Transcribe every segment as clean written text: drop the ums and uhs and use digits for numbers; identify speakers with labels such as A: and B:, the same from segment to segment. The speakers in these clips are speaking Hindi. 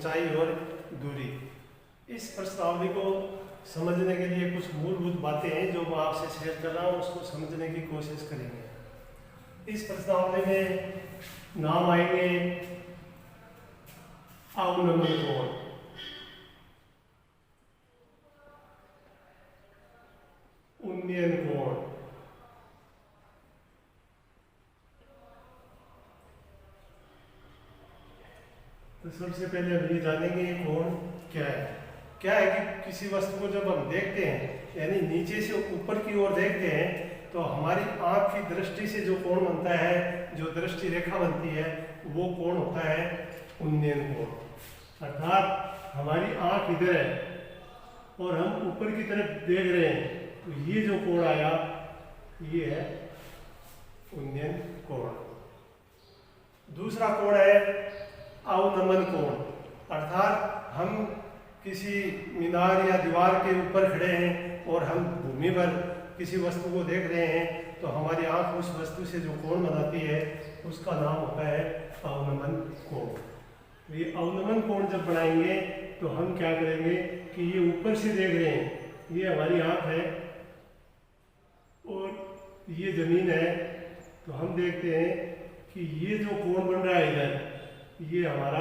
A: ऊंचाई और दूरी। इस प्रश्नावली को समझने के लिए कुछ मूलभूत बातें हैं जो मैं आपसे शेयर कर रहा हूँ, उसको समझने की कोशिश करेंगे। इस प्रश्नावली में नाम आएंगे अवनमन कोण, उन्नयन कोण, तो सबसे पहले हम ये जानेंगे कोण क्या है। क्या है कि किसी वस्तु को जब हम देखते हैं, यानी नीचे से ऊपर की ओर देखते हैं, तो हमारी आंख की दृष्टि से जो कोण बनता है, जो दृष्टि रेखा बनती है, वो कोण होता है उन्नयन कोण। अर्थात हमारी आंख इधर है और हम ऊपर की तरफ देख रहे हैं, तो ये जो कोण आया ये है उन्नयन कोण। दूसरा कोण है अवनमन कोण, अर्थात हम किसी मीनार या दीवार के ऊपर खड़े हैं और हम भूमि पर किसी वस्तु को देख रहे हैं, तो हमारी आंख उस वस्तु से जो कोण बनाती है उसका नाम होता है अवनमन कोण। ये अवनमन कोण जब बनाएंगे तो हम क्या करेंगे कि ये ऊपर से देख रहे हैं, ये हमारी आंख है और ये जमीन है, तो हम देखते हैं कि ये जो कोण बन रहा है इधर, ये हमारा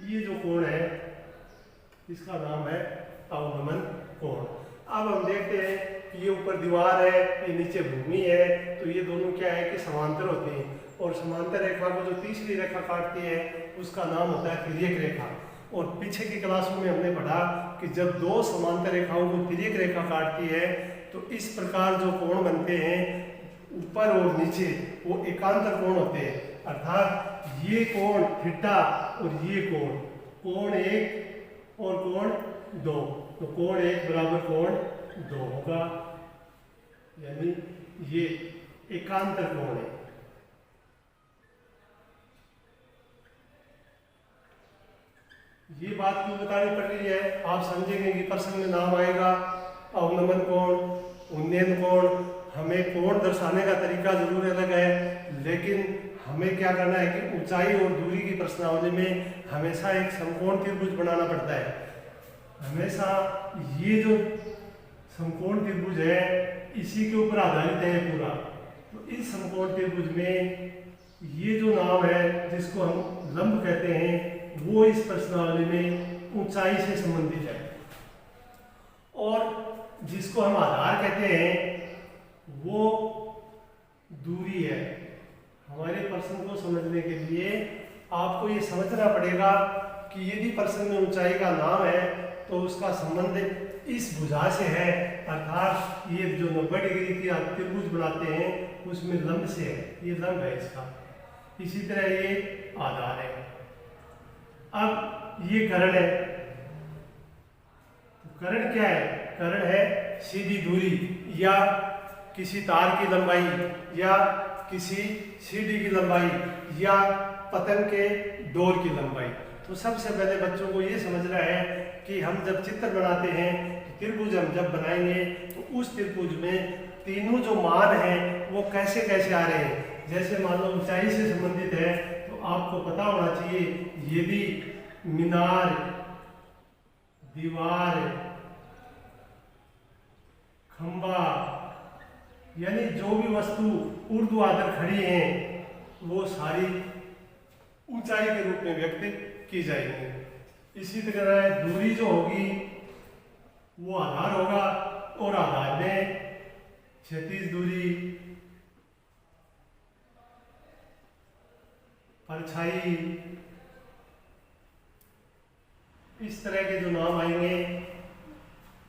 A: ये जो कोण है इसका नाम है अवनमन कोण। अब हम देखते हैं कि ये ऊपर दीवार है, ये नीचे भूमि है, तो ये दोनों क्या है कि समांतर होते हैं, और समांतर रेखा को जो तीसरी रेखा काटती है उसका नाम होता है तिर्यक रेखा। और पीछे की क्लासों में हमने पढ़ा कि जब दो समांतर रेखाओं को तिर्यक रेखा काटती है तो इस प्रकार जो कोण बनते हैं ऊपर और नीचे, वो एकांतर कोण होते हैं। अर्थात ये कोण थीटा और ये कोण, कोण 1 और कोण 2, तो कोण 1 बराबर कोण 2 होगा, यानी ये एकांतर कोण है। ये बात क्यों बतानी पड़ रही है, आप समझेंगे कि प्रश्न में नाम आएगा अवनमन कोण, उन्नयन कोण। हमें कोण दर्शाने का तरीका जरूर अलग है, लेकिन हमें क्या करना है कि ऊंचाई और दूरी की प्रश्नावली में हमेशा एक समकोण त्रिभुज बनाना पड़ता है। हमेशा ये जो समकोण त्रिभुज है इसी के ऊपर आधारित है पूरा। तो इस समकोण त्रिभुज में ये जो नाम है जिसको हम लंब कहते हैं, वो इस प्रश्नावली में ऊंचाई से संबंधित है, और जिसको हम आधार कहते हैं वो दूरी है। हमारे प्रश्न को समझने के लिए आपको ये समझना पड़ेगा कि यदि प्रश्न में ऊंचाई का नाम है तो उसका संबंध इस भुजा से है, अर्थात ये जो 90 डिग्री की आप त्रिभुज बनाते हैं उसमें लंब से है, ये लंब है इसका। इसी तरह ये आधार है। अब ये कर्ण है, तो कर्ण क्या है? कर्ण है सीधी दूरी या किसी तार की लंबाई या किसी सीढ़ी की लंबाई या पतंग के डोर की लंबाई। तो सबसे पहले बच्चों को ये समझना है कि हम जब चित्र बनाते हैं, त्रिभुज हम जब बनाएंगे तो उस त्रिभुज में तीनों जो मान हैं वो कैसे कैसे आ रहे हैं। जैसे मान लो ऊंचाई से संबंधित है तो आपको पता होना चाहिए यदि मीनार, दीवार, खंबा, यानी जो भी वस्तु ऊर्ध्वाधर खड़ी हैं वो सारी ऊंचाई के रूप में व्यक्त की जाएगी। इसी तरह दूरी जो होगी वो आधार होगा, और आधार में क्षैतिज दूरी, परछाई, इस तरह के जो नाम आएंगे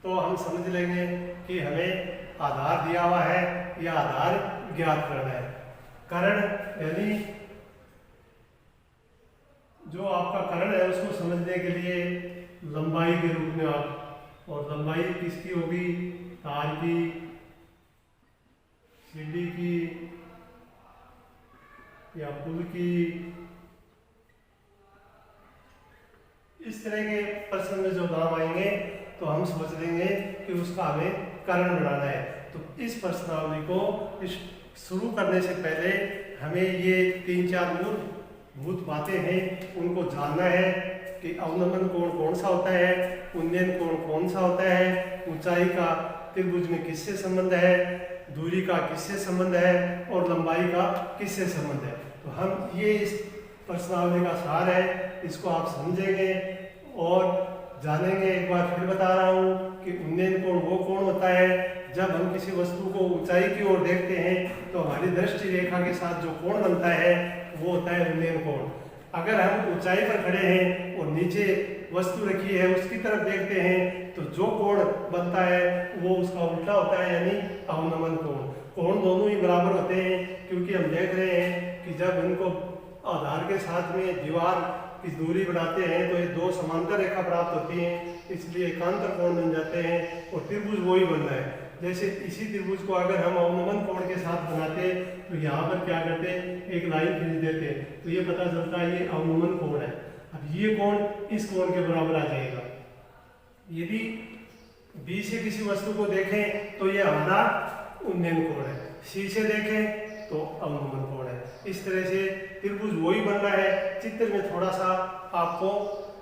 A: तो हम समझ लेंगे कि हमें आधार दिया हुआ है या आधार ज्ञात करना है। कर्ण यानी जो आपका कर्ण है उसको समझने के लिए लंबाई के रूप में आप, और लंबाई किसकी होगी? तार की, सीढ़ी की या पुल की। इस तरह के प्रश्न में जो नाम आएंगे तो हम सोच लेंगे कि उसका हमें कर्ण बनाना है। तो इस प्रश्नावली को शुरू करने से पहले हमें ये 3-4 मूल भूत बातें हैं उनको जानना है कि अवनमन कोण कौन सा होता है, उन्नयन कोण कौन सा होता है, ऊंचाई का त्रिभुज में किससे संबंध है, दूरी का किससे संबंध है और लंबाई का किससे संबंध है। तो हम ये इस प्रश्नावली का सार है, इसको आप समझेंगे और जानेंगे। एक बार फिर बता रहा हूँ कि उन्नयन कोण वो कोण होता है जब हम किसी वस्तु को ऊंचाई की ओर देखते हैं तो हमारी दृष्टि रेखा के साथ जो कोण बनता है वो होता है उन्नयन कोण। अगर हम ऊंचाई पर खड़े हैं और नीचे वस्तु रखी है उसकी तरफ देखते हैं तो जो कोण बनता है वो उसका उल्टा होता है, यानी अवनमन कोण। कोण दोनों ही बराबर होते हैं क्योंकि हम देख रहे हैं कि जब इनको आधार के साथ में दीवार की दूरी बनाते हैं तो ये दो समांतर रेखा प्राप्त होती हैं, इसलिए एकांतर कोण बन जाते हैं और त्रिभुज वही बन रहा है। जैसे इसी त्रिभुज को अगर हम अवनमन कोण के साथ बनाते तो यहाँ पर क्या करते, एक लाइन खींच देते तो ये पता चलता है ये अवनमन कोण है। अब ये कोण इस कोण के बराबर आ जाएगा। यदि बी से किसी वस्तु को देखें तो ये हमारा उन्नयन कोण है, सी से देखें तो अवनमन कोण है। इस तरह से त्रिभुज वही बन रहा है। चित्र में थोड़ा सा आपको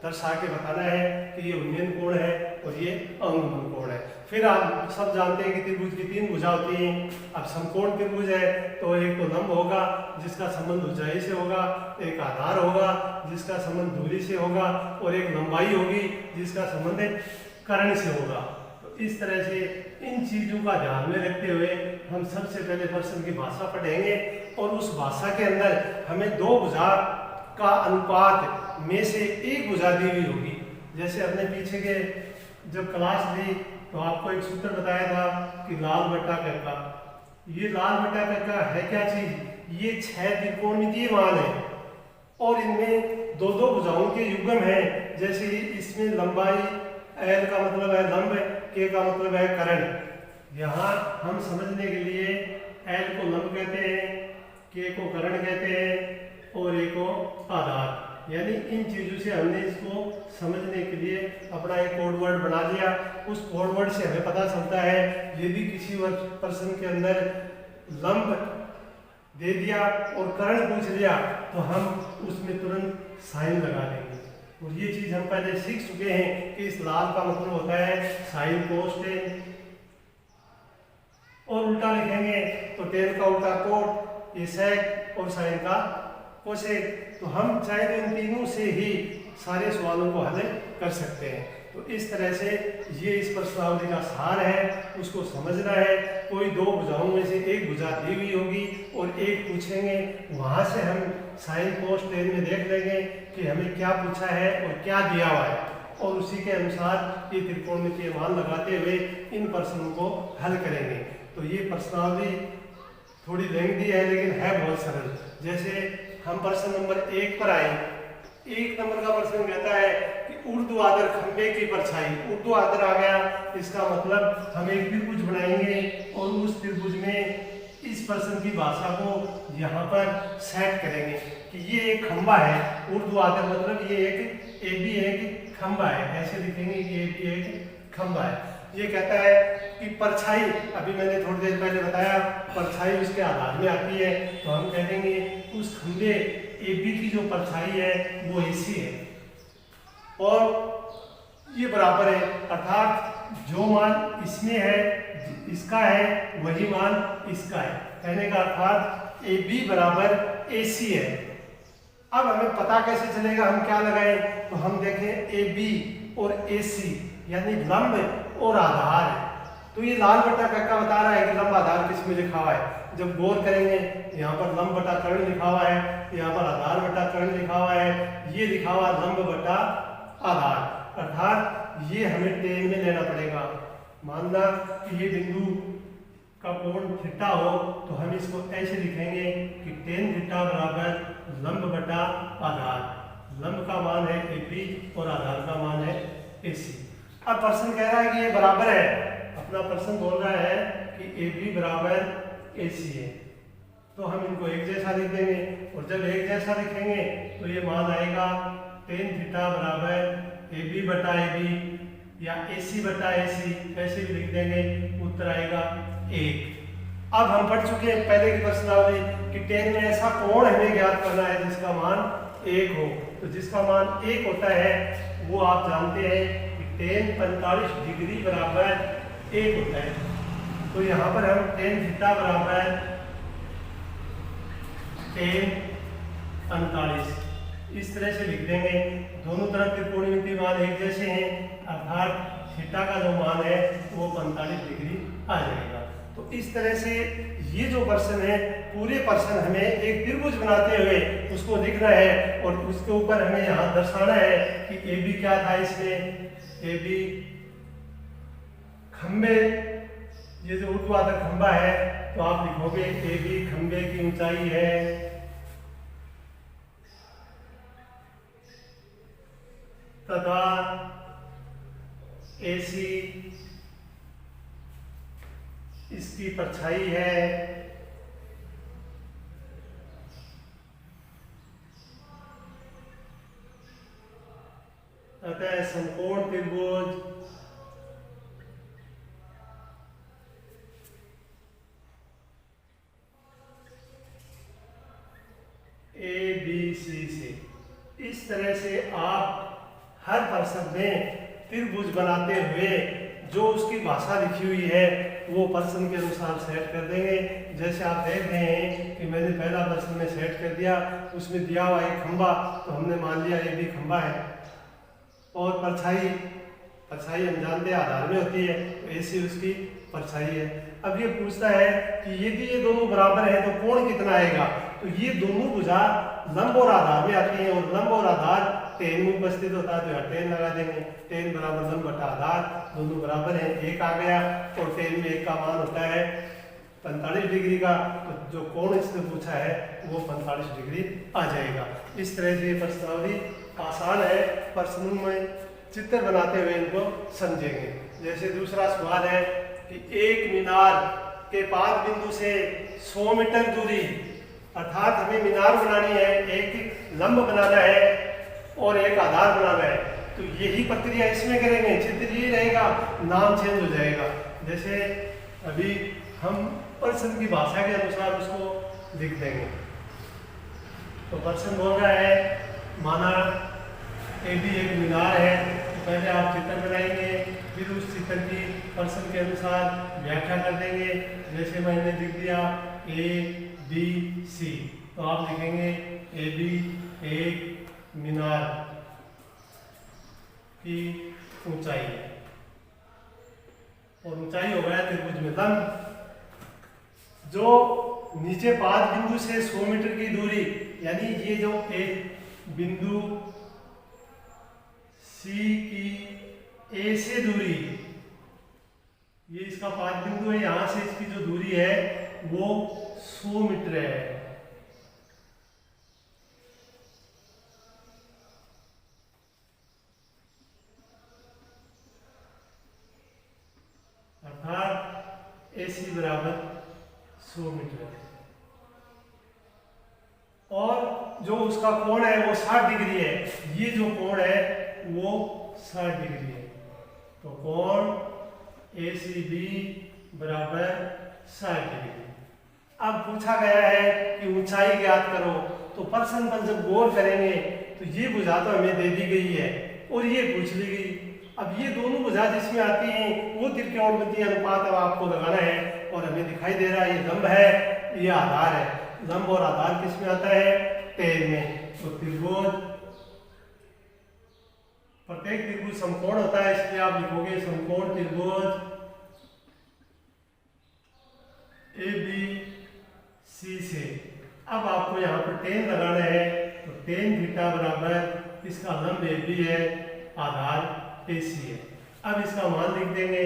A: दर्शा के बताना है कि ये उन्नयन कोण है और ये अवनमन कोण है। फिर आप सब जानते हैं कि त्रिभुज की तीन भुजा होती हैं। अब समकोण त्रिभुज है तो एक तो लंब होगा जिसका संबंध ऊंचाई से होगा, एक आधार होगा जिसका संबंध दूरी से होगा और एक लंबाई होगी जिसका संबंध कर्ण से होगा। तो इस तरह से इन चीजों का ध्यान में रखते हुए हम सबसे पहले प्रश्न की भाषा पढ़ेंगे और उस भाषा के अंदर हमें दो भुजा का अनुपात में से एक भुजा दी हुई होगी। जैसे हमने पीछे के जब क्लास ली तो आपको एक सूत्र बताया था कि लाल बटा कर्का। ये लाल बटा कर्का है क्या चीज, ये 6 त्रिकोणमितीय मान है और इनमें दो दो भुजाओं के युग्म हैं। जैसे इसमें लंबाई एल का मतलब है लंब, के का मतलब है कर्ण। यहाँ हम समझने के लिए एल को लंब कहते हैं, के को कर्ण कहते हैं और ए को आधार। यानी इन चीजों से हमने इसको समझने के लिए अपना एक कोड वर्ड बना लिया। उस कोड वर्ड से हमें पता चलता है यदि किसी पर्सन के अंदर लंब दे दिया और कर्ण पूछ लिया तो हम उसमें तुरंत साइन लगा देंगे। और ये चीज हम पहले सीख चुके हैं कि इस लाल का मतलब होता है साइन कोस टेन, और उल्टा लिखेंगे तो टेन का उल्टा कोट, ये सेक और साइन का कोसेक। तो हम चाहे तो इन तीनों से ही सारे सवालों को हल कर सकते हैं। तो इस तरह से ये इस प्रश्नावली का सार है, उसको समझना है। कोई दो भुजाओं में से एक भुजा दी हुई होगी और एक पूछेंगे, वहां से हम साइन कोस टेन में देख लेंगे कि हमें क्या पूछा है और क्या दिया हुआ है और उसी के अनुसार ये त्रिकोणमितीय मान लगाते हुए इन प्रश्नों को हल करेंगे। तो ये प्रश्नावली थोड़ी लेंथी है लेकिन है बहुत सरल। जैसे हम प्रश्न नंबर 1 पर आए। 1 नंबर का प्रश्न कहता है कि ऊर्ध्वाधर खंभे की परछाई, ऊर्ध्वाधर आ गया, इसका मतलब हम एक त्रिभुज बनाएंगे और उस त्रिभुज में इस प्रश्न की भाषा को यहाँ पर सेट करेंगे कि ये एक खंभा है। ऊर्ध्वाधर मतलब ये भी एक खंभा है, ऐसे लिखेंगे कि ये भी एक खंभा है। ये कहता है कि परछाई, अभी मैंने थोड़ी देर पहले बताया परछाई उसके आधार में आती है, तो हम कह देंगे उस खंभे AB की जो परछाई है वो AC है और ये बराबर है, अर्थात जो मान इसमें है इसका है वही मान इसका है। कहने का अर्थात AB बराबर AC है। अब हमें पता कैसे चलेगा, हम क्या लगाएं, तो हम देखें AB और AC यानी लंब और आधार है। तो ये लाल बटा कर्का बता रहा है कि लंब आधार किस में लिखा हुआ है। जब गौर करेंगे यहाँ पर लंब बटा कर्ण लिखा हुआ है, यहाँ पर आधार बटा कर्ण लिखा हुआ है, ये लिखा हुआ लंब बटा आधार, अर्थात ये हमें टेन में लेना पड़ेगा। मानना कि ये बिंदु का कोण थीटा हो तो हम इसको ऐसे लिखेंगे कि टेन थीटा बराबर लंब बटा आधार। लंब का मान है AB और आधार का मान है AC। अब प्रश्न कह रहा है कि ये बराबर है, अपना प्रश्न बोल रहा है कि AB बराबर AC है, तो हम इनको एक जैसा लिख देंगे और जब एक जैसा लिखेंगे तो ये मान आएगा टेन थीटा बराबर AB बटा AB या AC बटा AC, ऐसे भी लिख देंगे, उत्तर आएगा 1। अब हम पढ़ चुके हैं पहले की प्रश्नावली कि टेन में ऐसा कोण हमें ज्ञात करना है जिसका मान 1 हो, तो जिसका मान 1 होता है वो आप जानते हैं कि tan 45 डिग्री बराबर 1 होता है। तो यहाँ पर हम tan थीटा बराबर tan 45 इस तरह से लिख देंगे। दोनों तरफ त्रिकोणमिति मान एक जैसे हैं, अर्थात थीटा का जो मान है वो 45 डिग्री आ जाएगा। तो इस तरह से ये जो पर्सन है, पूरे पर्सन हमें एक त्रिभुज बनाते हुए उसको लिखना है और उसके ऊपर हमें यहाँ दर्शाना है कि ए बी क्या था इसमें। ए बी खंबे, ये जो ऊर्ध्वाधर खंबा है तो आप लिखोगे ए बी खंबे की ऊंचाई है तथा AC इसकी परछाई है। अतः समकोण त्रिभुज ABC से, इस तरह से आप हर पर्सन में त्रिभुज बनाते हुए जो उसकी भाषा लिखी हुई है वो पर्सन के अनुसार सेट कर देंगे। जैसे आप देख रहे हैं कि मैंने पहला पर्सन में सेट कर दिया, उसमें दिया हुआ एक खंबा, तो हमने मान लिया ये भी खंबा है। और परछाई हम जानते हैं आधार में होती है, तो ऐसी उसकी परछाई है। अब ये पूछता है कि यदि ये दोनों बराबर है तो कोण कितना आएगा। तो ये दोनों भुजा लंब और आधार में आती है और लंब और आधार tan में उपस्थित होता है, तो यहाँ tan लगा देंगे। tan बराबर लंब बटा आधार, दोनों बराबर हैं, 1 आ गया। और tan में 1 का मान होता है 45 डिग्री का, तो जो कोण इसने पूछा है वो 45 डिग्री आ जाएगा। इस तरह से प्रश्नावली आसान है, प्रश्नों में चित्र बनाते हुए इनको समझेंगे। जैसे दूसरा सवाल है कि एक मीनार के पाद बिंदु से 100 मीटर दूरी, अर्थात हमें मीनार बनानी है, एक लंब बनाना है और एक आधार बनाना है, तो यही प्रक्रिया इसमें करेंगे। चित्र ये रहेगा, नाम चेंज हो जाएगा। जैसे अभी हम पर्सन की भाषा के अनुसार उसको लिख देंगे। तो पर्सन बोल रहा है, माना ए बी एक मीनार है, तो पहले आप चित्र बनाएंगे, फिर उस चित्र की पर्सन के अनुसार व्याख्या कर देंगे। जैसे मैंने लिख दिया ए बी सी, तो आप लिखेंगे ए बी एक मीनार की ऊंचाई है, और ऊंचाई हो गया त्रिभुज में लंब। जो नीचे पाद बिंदु से 100 मीटर की दूरी, यानी ये जो एक बिंदु सी की ए से दूरी, ये इसका पाद बिंदु है, यहां से इसकी जो दूरी है वो 100 मीटर है। अर्थात AC बराबर 100 मीटर है। और जो उसका कोण है वो 60 डिग्री है, ये जो कोण है वो 60 डिग्री है। तो कोण ACB बराबर 60 डिग्री। अब पूछा गया है कि ऊंचाई ज्ञात करो, तो प्रश्न पर जब गौर करेंगे तो ये भुजा तो हमें दे दी गई है और ये पूछ ली गई। अब ये दोनों भुजा जिसमें आती हैं वो त्रिकोणमितीय अनुपात अब आपको लगाना है, और हमें दिखाई दे रहा है ये लंब है, ये आधार है। लंब और आधार किस में आता है? tan में। तो त्रिभुज, प्रत्येक त्रिभुज समकोण होता है, इसलिए आप लिखोगे समकोण त्रिभुज ABC से। अब आपको यहाँ पर tan लगाना है, तो tan थीटा बराबर इसका लंब AB है, आधार AC है। अब इसका मान लिख देंगे,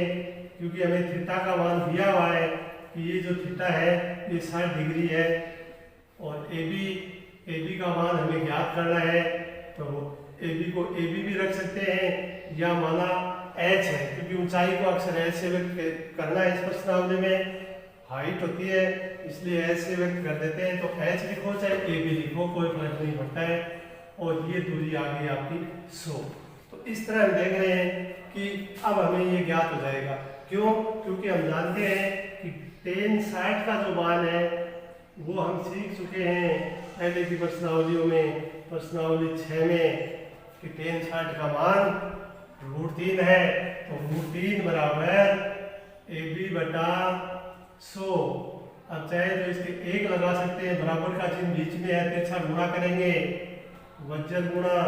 A: क्योंकि हमें थीटा का मान दिया हुआ है कि ये जो थीटा है ये 60 डिग्री है, और AB का मान हमें ज्ञात करना है। तो AB को AB भी रख सकते हैं, या माना H है, क्योंकि ऊंचाई को अक्सर H से व्यक्त करना है। इस प्रश्नावली में हाइट होती है, इसलिए H से व्यक्त कर देते हैं। तो H लिखो चाहे AB लिखो, कोई फर्क नहीं पड़ता है। और ये दूरी आ गई आपकी 100। तो इस तरह हम देख रहे हैं कि अब हमें ये ज्ञात हो जाएगा। क्यों? क्योंकि हम जानते हैं कि tan 60 का जो मान है वो हम सीख चुके हैं पहले की प्रश्नावलियों में, प्रश्नावली 6 में कि tan 60 का मान √3 है, तो √3 बराबर AB बटा 100। अब चाहे तो इसके 1 लगा सकते हैं, बराबर का चिन्ह बीच में है, तिरछा गुणा करेंगे, वज्र गुणा,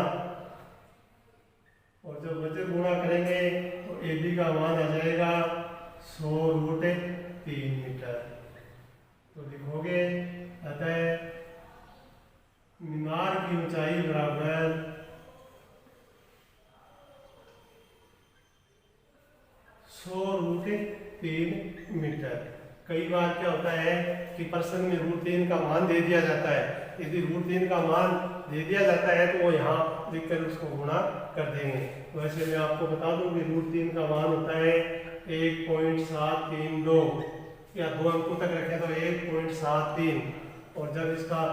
A: और जब वज्र गुणा करेंगे तो AB का मान आ जाएगा 100√3 मीटर। तो लिखोगे अतः मीनार की ऊंचाई बराबर 100√3 मीटर। कई बार क्या होता है कि प्रश्न में √3 का मान दे दिया जाता है, यदि √3 का मान दे दिया जाता है तो वो यहाँ लिखकर उसको गुणा कर देंगे। वैसे मैं आपको बता दूं कि √3 का मान होता है 1.732, या 2 अंकों तक रखें तो 1.73, और जब इसका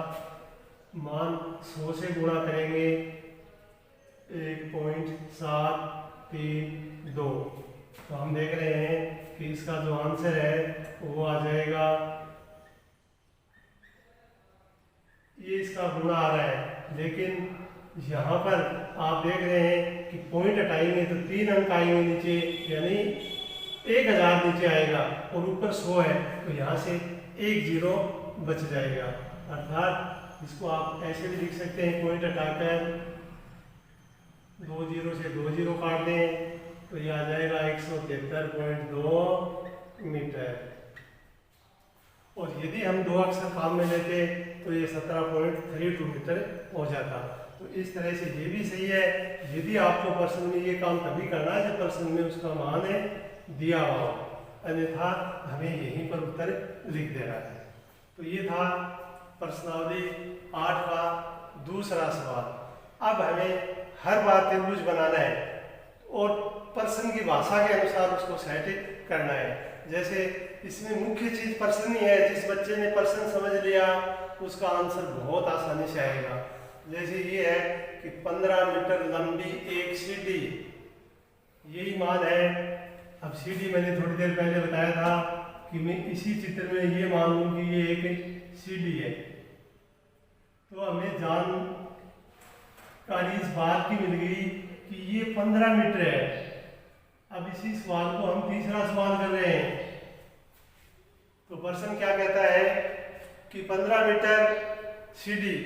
A: मान 100 से गुणा करेंगे 1.732, तो हम देख रहे हैं कि इसका जो आंसर है वो आ जाएगा, ये इसका गुणा आ रहा है, लेकिन यहाँ पर आप देख रहे हैं कि पॉइंट हटाएंगे तो 3 अंक आएंगे नीचे, यानी 1000 नीचे आएगा, और ऊपर 100 है तो यहाँ से 1 0 बच जाएगा। अर्थात इसको आप ऐसे भी लिख सकते हैं, पॉइंट हटाकर 2 0 से 2 0 काट दें तो ये आ जाएगा 173.2 मीटर। और यदि हम 2 अक्षर काम में लेते तो ये 17.32 मीटर हो जाता। तो इस तरह से ये भी सही है। यदि आपको प्रश्न में ये काम तभी करना है जब प्रश्न में उसका मान है दिया हुआ हो, अन्यथा हमें यहीं पर उत्तर लिख देना है। तो ये था प्रश्नावली 8 का दूसरा सवाल। अब हमें हर बार त्रिभुज बनाना है और प्रश्न की भाषा के अनुसार उसको सेट करना है। जैसे इसमें मुख्य चीज प्रश्न ही है, जिस बच्चे ने प्रश्न समझ लिया उसका आंसर बहुत आसानी से आएगा। जैसे ये है कि 15 मीटर लंबी एक सीढ़ी, यही मान है। अब सीढ़ी मैंने थोड़ी देर पहले बताया था कि मैं इसी चित्र में ये मान लूं कि ये एक सीढ़ी है, तो हमें जानकारी इस बात की मिल गई कि ये 15 मीटर है। अब इसी सवाल को हम तीसरा सवाल कर रहे हैं, तो प्रश्न क्या कहता है कि 15 मीटर सीढ़ी,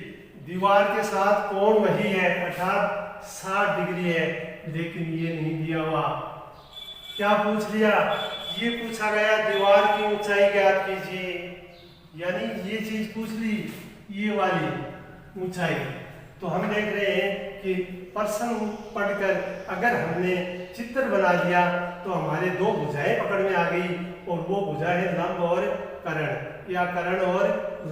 A: दीवार के साथ कोण वही है अर्थात 60 डिग्री है, लेकिन ये नहीं दिया हुआ। क्या पूछ लिया? ये पूछा गया दीवार की ऊंचाई ज्ञात कीजिए, यानी ये चीज पूछ ली, ये वाली ऊंचाई। तो हम देख रहे हैं कि प्रश्न पढ़कर अगर हमने चित्र बना लिया तो हमारे 2 भुजाएं पकड़ में आ गई, और वो भुजा है लंब और कर्ण, या कर्ण और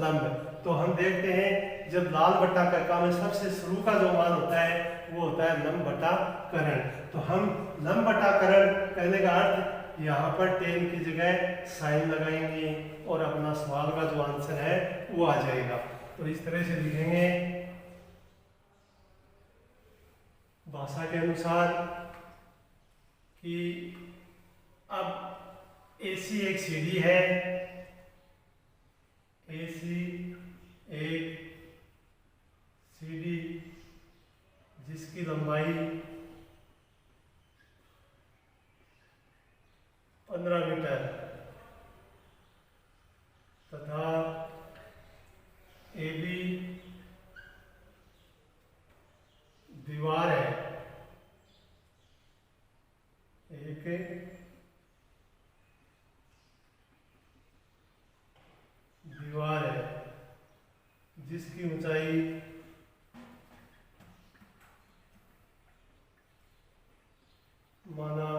A: लंब। तो हम देखते हैं जब लाल बट्टा कर्का में सबसे शुरू का जो मान होता है वो होता है लंब बटा कर्ण। तो हम लंब बटा कर्ण कहने का अर्थ यहाँ पर tan की जगह साइन लगाएंगे और अपना सवाल का जो आंसर है वो आ जाएगा। तो इस तरह से लिखेंगे भाषा के अनुसार कि अब AC एक सीढ़ी है, AC एक सीढ़ी जिसकी लंबाई 15 मीटर तथा AB दीवार है, एक दीवार है जिसकी ऊंचाई माना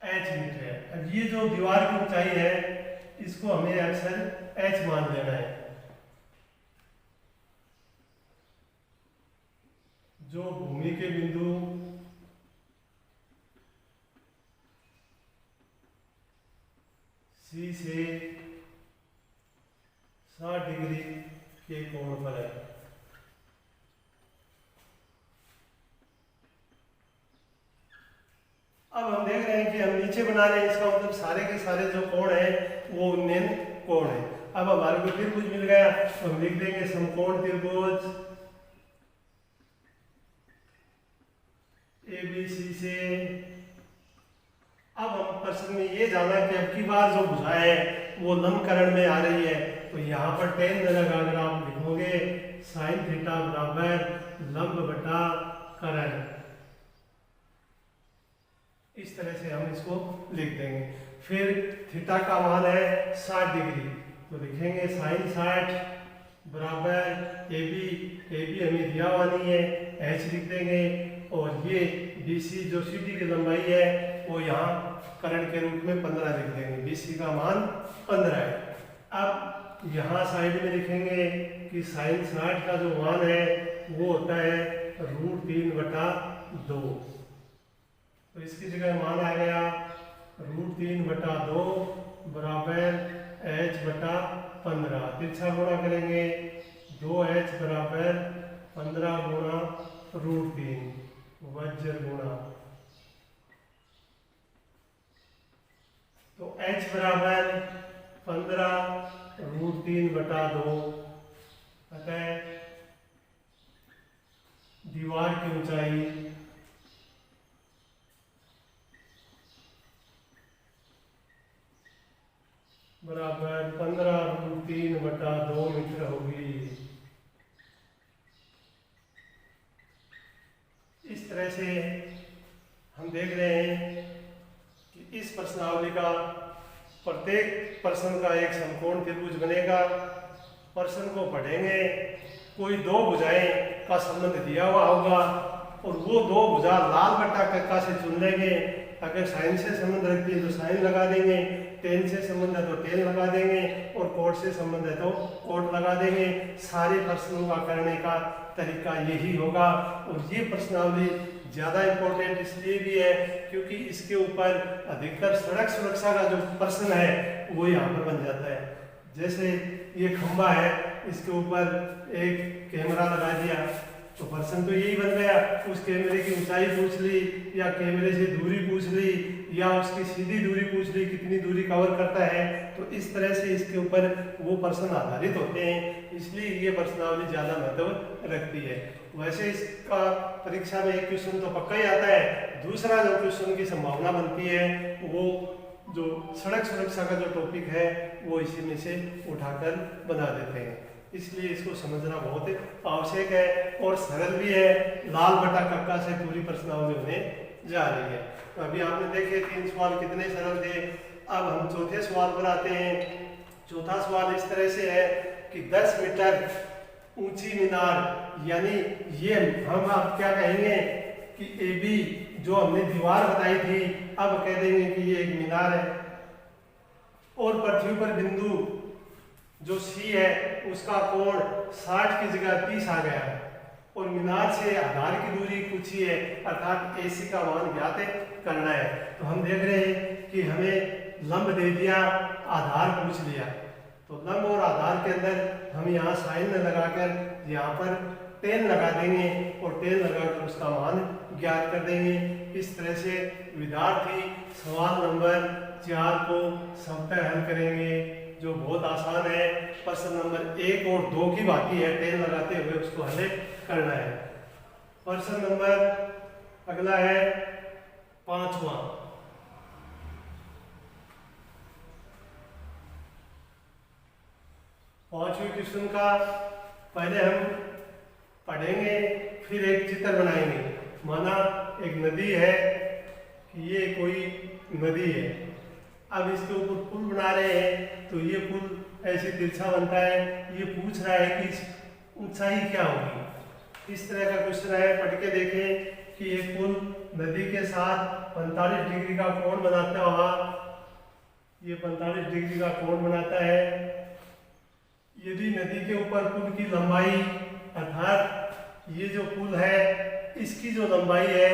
A: h मीटर है। अब ये जो दीवार की ऊंचाई है इसको हमें अक्सर h मान लेना है। जो भूमि के बिंदु C से 60 डिग्री के कोण पर है। अब हम देख रहे हैं कि हम नीचे बना रहे हैं, इसका मतलब सारे के सारे जो कोण है वो उन्नयन कोण है। अब हमारे को त्रिभुज मिल गया तो हम लिख देंगे समकोण त्रिभुज ABC से। अब हम प्रश्न में ये जाना कि अब की बार जो भुजा है वो लंबकरण में आ रही है, तो यहाँ पर tan लगाकर आप लिखोगे sin थीटा बराबर लंब बटा करण। इस तरह से हम इसको लिख देंगे। फिर थीटा का मान है 60 डिग्री, तो लिखेंगे sin 60 बराबर AB हमें दिया हुआ नहीं है, H लिख देंगे। और ये BC जो CD की लंबाई है वो यहाँ करण के रूप में 15 लिख देंगे, BC का मान 15 है। अब यहाँ साइड में लिखेंगे कि sin 60 का जो मान है वो होता है √3/2, तो इसकी जगह मान आ गया √3/2 बराबर H/15। तिरछा गुणा करेंगे 2H बराबर 15 गुणा √3 वज्र गुणा, तो H बराबर 15 √3/2 अतः दीवार की ऊंचाई बराबर 15 √3/2 मीटर होगी। इस तरह से हम देख रहे हैं कि इस प्रश्नावली का प्रत्येक प्रश्न का एक समकोण त्रिभुज बनेगा। प्रश्न को पढ़ेंगे, कोई दो भुजाएं का संबंध दिया हुआ होगा और वो दो भुजा लाल बटा कक्का से चुन लेंगे। अगर साइन से संबंध रखती है तो साइन लगा देंगे, टेन से संबंध है तो टेन लगा देंगे और कोट से संबंध है तो कोट लगा देंगे। सारे प्रश्नों का करने का तरीका यही होगा। और ये प्रश्नावली ज़्यादा इम्पोर्टेंट इसलिए भी है क्योंकि इसके ऊपर अधिकतर सड़क सुरक्षा का जो प्रश्न है वो यहाँ पर बन जाता है। जैसे ये खंबा है, इसके ऊपर एक कैमरा लगा दिया तो प्रश्न तो यही बन गया, उस कैमरे की ऊंचाई पूछ ली या कैमरे से दूरी पूछ ली या उसकी सीधी दूरी पूछ ली, कितनी दूरी कवर करता है। तो इस तरह से इसके ऊपर वो प्रश्न आधारित होते हैं, इसलिए ये प्रश्नावली ज़्यादा महत्व रखती है। वैसे इसका परीक्षा में एक क्वेश्चन तो पक्का ही आता है, दूसरा जो क्वेश्चन की संभावना बनती है वो जो सड़क सुरक्षा का जो टॉपिक है वो इसी में से उठाकर बना देते हैं। इसलिए इसको समझना बहुत आवश्यक है और सरल भी है। लाल बटा कक्का से पूरी प्रश्नावली होने जा रही है। तो अभी आपने देखे 3 सवाल कितने सरल थे। अब हम चौथे सवाल पर आते हैं। चौथा सवाल इस तरह से है कि 10 मीटर ऊंची मीनार, यानी ये हम आप क्या कहेंगे कि AB जो हमने दीवार बताई थी, अब कह देंगे कि ये एक मीनार है और पृथ्वी पर बिंदु जो C है उसका कोण 60 की जगह 30 आ गया है और मीनार से आधार की दूरी कुछ ही है, अर्थात AC का मान ज्ञात करना है। तो हम देख रहे हैं कि हमें लंब दे दिया, आधार पूछ लिया, तो लंब और आधार के अंदर हम यहाँ साइन लगाकर यहाँ पर टेन लगा देंगे और टेन लगाकर उसका मान ज्ञात कर देंगे। इस तरह से विद्यार्थी सवाल नंबर 4 को स्वतः हल करेंगे, जो बहुत आसान है। प्रश्न नंबर 1 और 2 की बाकी है, टेन लगाते हुए उसको हल करना है। प्रश्न नंबर अगला है 5वां। पांचवें क्वेश्चन का पहले हम पढ़ेंगे, फिर एक चित्र बनाएंगे। माना एक नदी है कि ये कोई नदी है, अब इसके ऊपर पुल बना रहे हैं, तो ये पुल ऐसे तिरछा बनता है। ये पूछ रहा है कि ऊंचाई क्या होगी। इस तरह का क्वेश्चन है, पढ़ के देखें कि एक पुल नदी के साथ 45 डिग्री का कोण बनाता हुआ, ये 45 डिग्री का कोण बनाता है। यदि नदी के ऊपर पुल की लंबाई अर्थात ये जो पुल है इसकी जो लंबाई है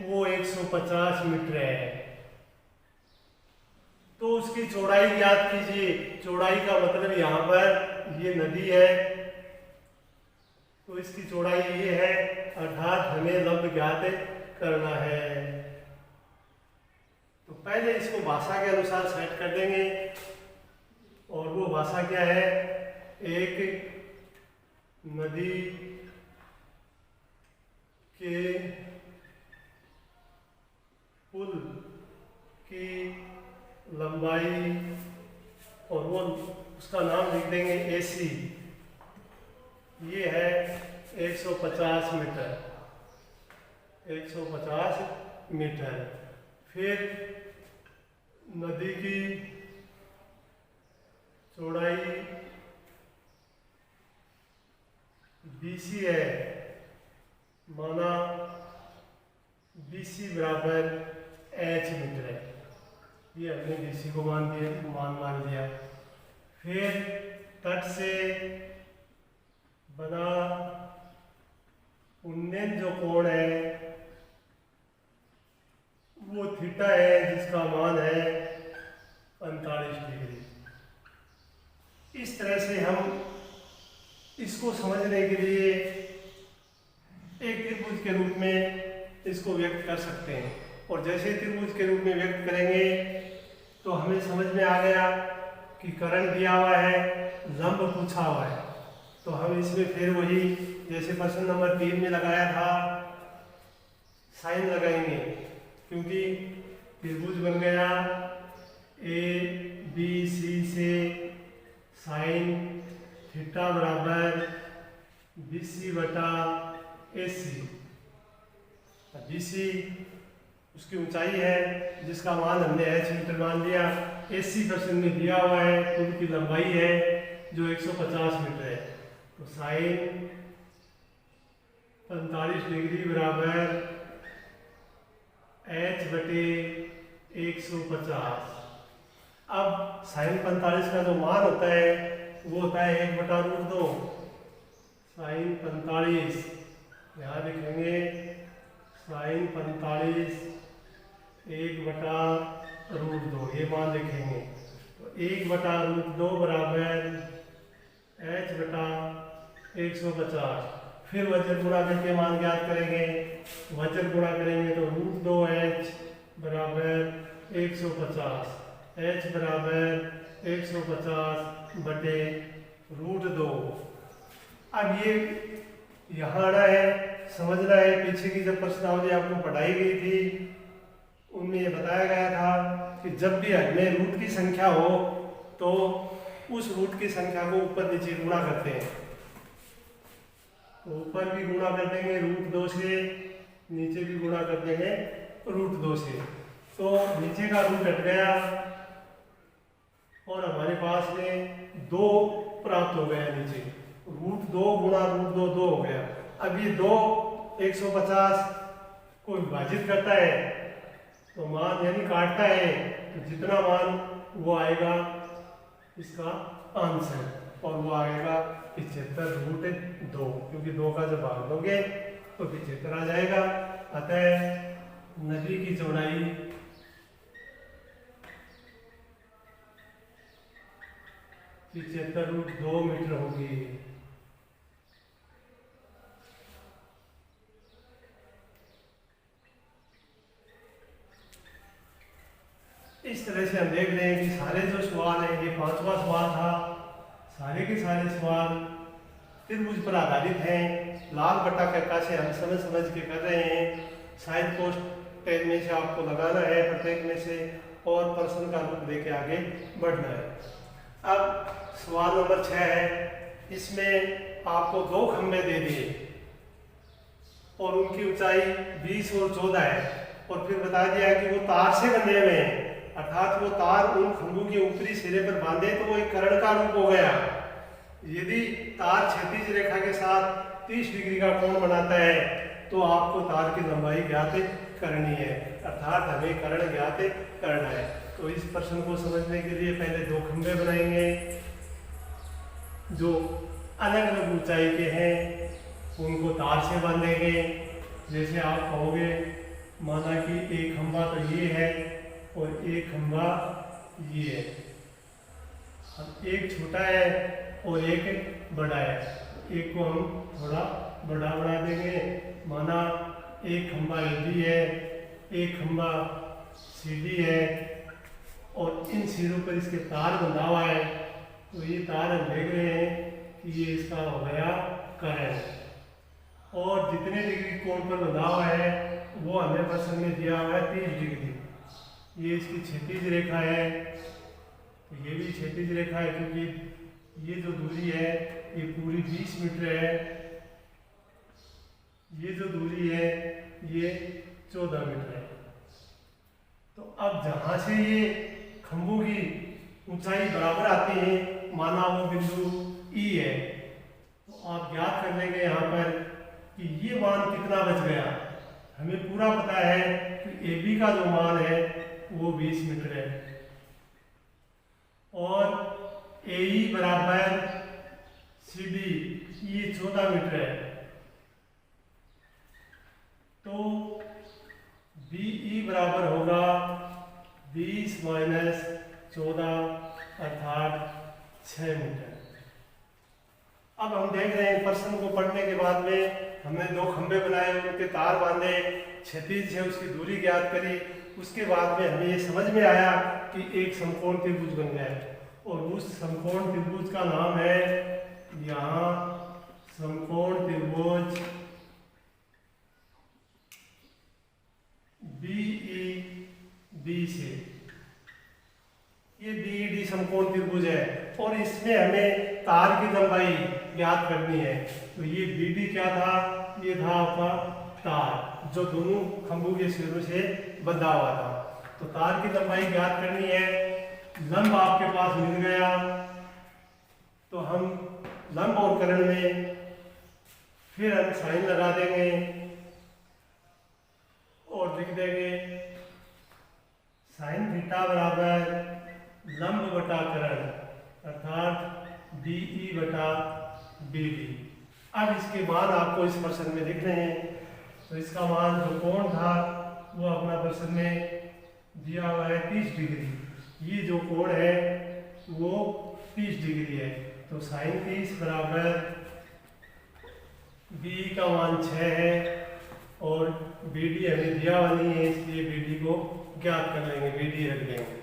A: वो 150 मीटर है, तो उसकी चौड़ाई ज्ञात कीजिए। चौड़ाई का मतलब यहाँ पर ये नदी है तो इसकी चौड़ाई ये है, अर्थात हमें लंब ज्ञात करना है। तो पहले इसको भाषा के अनुसार सेट कर देंगे और वो भाषा क्या है? एक नदी के पुल की लंबाई, और वो उसका नाम लिख देंगे AC, ये है 150 मीटर, 150 मीटर। फिर नदी की चौड़ाई BC है, माना BC बराबर H मीटर है, ये हमने BC को मान लिया। फिर तट से बना उन्नयन जो कोण है वो थीटा है, जिसका मान है 45 डिग्री। इस तरह से हम इसको समझने के लिए एक त्रिभुज के रूप में इसको व्यक्त कर सकते हैं। और जैसे त्रिभुज के रूप में व्यक्त करेंगे तो हमें समझ में आ गया कि कर्ण दिया हुआ है, लंब पूछा हुआ है, तो हम इसमें फिर वही जैसे प्रश्न नंबर 3 में लगाया था, साइन लगाएंगे, क्योंकि त्रिभुज बन गया ABC से साइन थीटा बराबर BC बटा AC। BC उसकी ऊंचाई है, जिसका मान हमने H मीटर मान लिया। AC प्रश्न में दिया हुआ है, पुल की लंबाई है जो 150 मीटर है, तो साइन 45 डिग्री बराबर H बटे 150। अब साइन 45 का जो मान होता है वो होता है 1/√2। साइन 45 यहाँ लिखेंगे, साइन 45 1/√2, ये मान लिखेंगे। तो 1/√2 बराबर H बटा 150। फिर वज्र गुणा करके मान ज्ञात करेंगे, वज्र गुणा करेंगे तो √2H बराबर 150, H बराबर 150 बटे √2। अब ये यहाँ आना है, समझना है। पीछे की जब प्रश्नावली आपको पढ़ाई गई थी उनमें ये बताया गया था कि जब भी हमें रूट की संख्या हो तो उस रूट की संख्या को ऊपर नीचे गुणा करते हैं। तो ऊपर भी गुणा कर देंगे √2 से, नीचे भी गुणा कर देंगे √2 से। तो नीचे का रूट हट गया और हमारे पास में 2 प्राप्त हो गया नीचे। √2 गुणा √2 2 हो गया। अब ये 2 150 को विभाजित करता है तो मान यानी काटता है, तो जितना मान वो आएगा इसका आंसर, और वो आएगा 75√2, क्योंकि 2 का जब भाग दोगे तो 75 आ जाएगा। अतः नदी की चौड़ाई 75√2 मीटर होगी। इस तरह से हम देख रहे हैं कि सारे जो सवाल हैं, ये 5वां सवाल था, सारे के सारे सवाल त्रिभुज पर आधारित हैं। लाल बट्टा कक्का से हम समझ समझ के कर रहे हैं। शायद पोस्ट 10 में से आपको लगाना है प्रत्येक में से, और प्रश्न का रूप लेके आगे बढ़ना है। अब सवाल नंबर 6 है, इसमें आपको 2 खंभे दे दिए और उनकी ऊंचाई 20 और 14 है, और फिर बता दिया कि वो तार से बंधे हुए हैं, अर्थात वो तार उन खंभों के ऊपरी सिरे पर बांधे तो वो एक कर्ण का रूप हो गया। यदि तार क्षैतिज रेखा के साथ 30 डिग्री का कोण बनाता है तो आपको तार की लंबाई ज्ञात करनी है, अर्थात हमें कर्ण ज्ञात करना है। तो इस प्रश्न को समझने के लिए पहले 2 खंभे बनाएंगे जो अलग अलग ऊंचाई के हैं, उनको तार से बांधेंगे। जैसे आप कहोगे, माना कि एक खंभा तो ये है और एक खंभा ये है, अब एक छोटा है और एक बड़ा है, एक को हम थोड़ा बड़ा बना देंगे। माना एक खंभा AB है, एक खंभा CD है, और इन सिरों पर इसके तार बंधा हुआ है, तो ये तार हम देख रहे हैं कि ये इसका हो गया करंट। और जितने डिग्री कोण पर बंधा हुआ है वो हमें प्रश्न में दिया हुआ है 30 डिग्री। ये इसकी क्षैतिज रेखा है, तो ये भी क्षैतिज रेखा है क्योंकि ये जो दूरी है ये पूरी 20 मीटर है, ये जो दूरी है ये 14 मीटर है। तो अब जहाँ से ये खंभों की ऊंचाई बराबर आती है, माना वो बिंदु ई है, तो आप ज्ञात कर लेंगे यहाँ पर कि ये मान कितना बच गया। हमें पूरा पता है कि ए बी का जो मान है वो 20 मीटर है और ए ई बराबर सी डी ये 14 मीटर है। तो बी ई बराबर होगा 20 माइनस 14 अर्थात 6 मीटर। अब हम देख रहे हैं प्रश्न को पढ़ने के बाद में हमने 2 खंभे बनाए, उनके तार बांधे, क्षैतिज से उसकी दूरी ज्ञात करी। उसके बाद में हमें ये समझ में आया कि एक समकोण त्रिभुज बन गया है और उस समकोण त्रिभुज का नाम है यहाँ समकोण त्रिभुज BED से। ये BED समकोण त्रिभुज है और इसमें हमें तार की लंबाई ज्ञात करनी है। तो ये BD क्या था, ये था आपका तार जो दोनों खंभों के सिरों से बंधा हुआ था। तो तार की लंबाई ज्ञात करनी है। लंब आपके पास मिल गया तो हम लंब और करण में फिर हम साइन लगा देंगे और लिख देंगे साइन थीटा बराबर लंब बटा करण अर्थात DE बटा BD। अब इसके मान आपको इस प्रश्न में लिख रहे हैं। तो इसका मान जो कोण था वो अपना प्रश्न में दिया हुआ है 30 डिग्री। ये जो कोण है वो 30 डिग्री है। तो साइन 30 बराबर बी का मान 6 है और BD हमें दिया हुआ नहीं है, इसलिए BD को ज्ञात कर लेंगे, BD रख देंगे।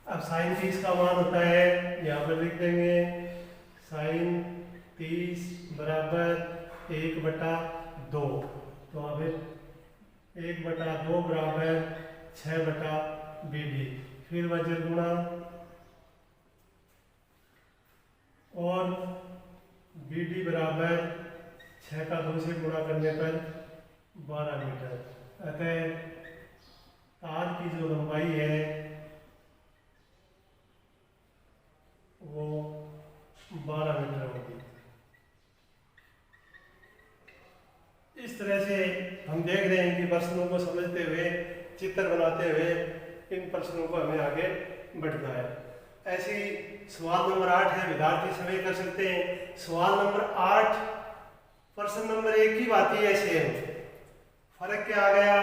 A: अब साइन 30 का मान होता है, यहाँ पर लिख देंगे साइन 30 बराबर 1/2। तो अब 1/2 बराबर 6/BD। फिर वज्र गुणा और BD बराबर 6 का 2 से गुणा करने पर 12 मीटर। अतः तार की जो लंबाई है वो 12 मीटर होगी। इस तरह से हम देख रहे हैं कि प्रश्नों को समझते हुए, चित्र बनाते हुए इन प्रश्नों को हमें आगे बढ़ना है। ऐसी सवाल नंबर 8 है, विद्यार्थी सभी कर सकते हैं। सवाल नंबर 8 प्रश्न नंबर 1 की बात ही है सेम। फर्क क्या आ गया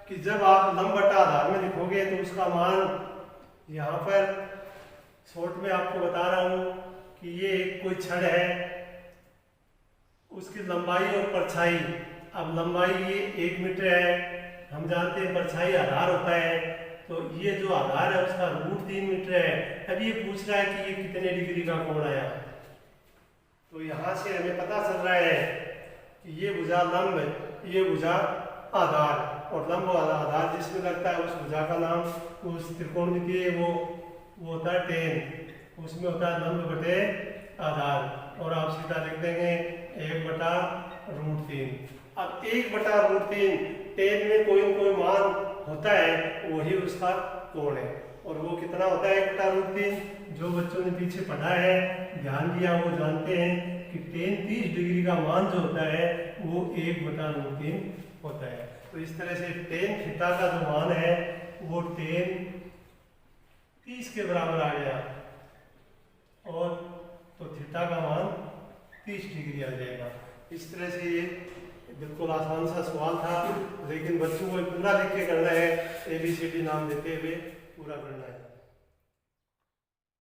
A: कि जब आप लंब बटा आधार में लिखोगे तो उसका मान यहाँ पर शॉर्ट में आपको बता रहा हूँ कि ये एक कोई छड़ है, उसकी लंबाई और परछाई। अब लंबाई ये 1 मीटर है, हम जानते हैं परछाई आधार होता है, तो ये जो आधार है उसका रूट 3 मीटर है। अब ये पूछ रहा है कि ये कितने डिग्री का कोण आया। तो यहाँ से हमें पता चल रहा है कि ये भुजा लंब, ये भुजा आधार, और लंब आधार जिसमें लगता है उस भुजा का नाम, उस त्रिकोणमितीय वो होता है टेन, उसमें होता है लंब बटे आधार। और आप सीधा लिख देंगे 1/√3। अब 1/√3 टेन में कोई न कोई मान होता है, वही उसका कोण है। और वो कितना होता है 1/√3? जो बच्चों ने पीछे पढ़ा है, ध्यान दिया, वो जानते हैं कि टेन 30 डिग्री का मान जो होता है वो 1/√3 होता है। तो इस तरह से टेन थीटा का जो मान है वो टेन 30 के बराबर आ गया, और तो थीटा का मान 30 डिग्री आ जाएगा। इस तरह से ये बिल्कुल आसान सा सवाल था, लेकिन बच्चों को पूरा लिख के करना है, ABCD नाम देते हुए पूरा करना है।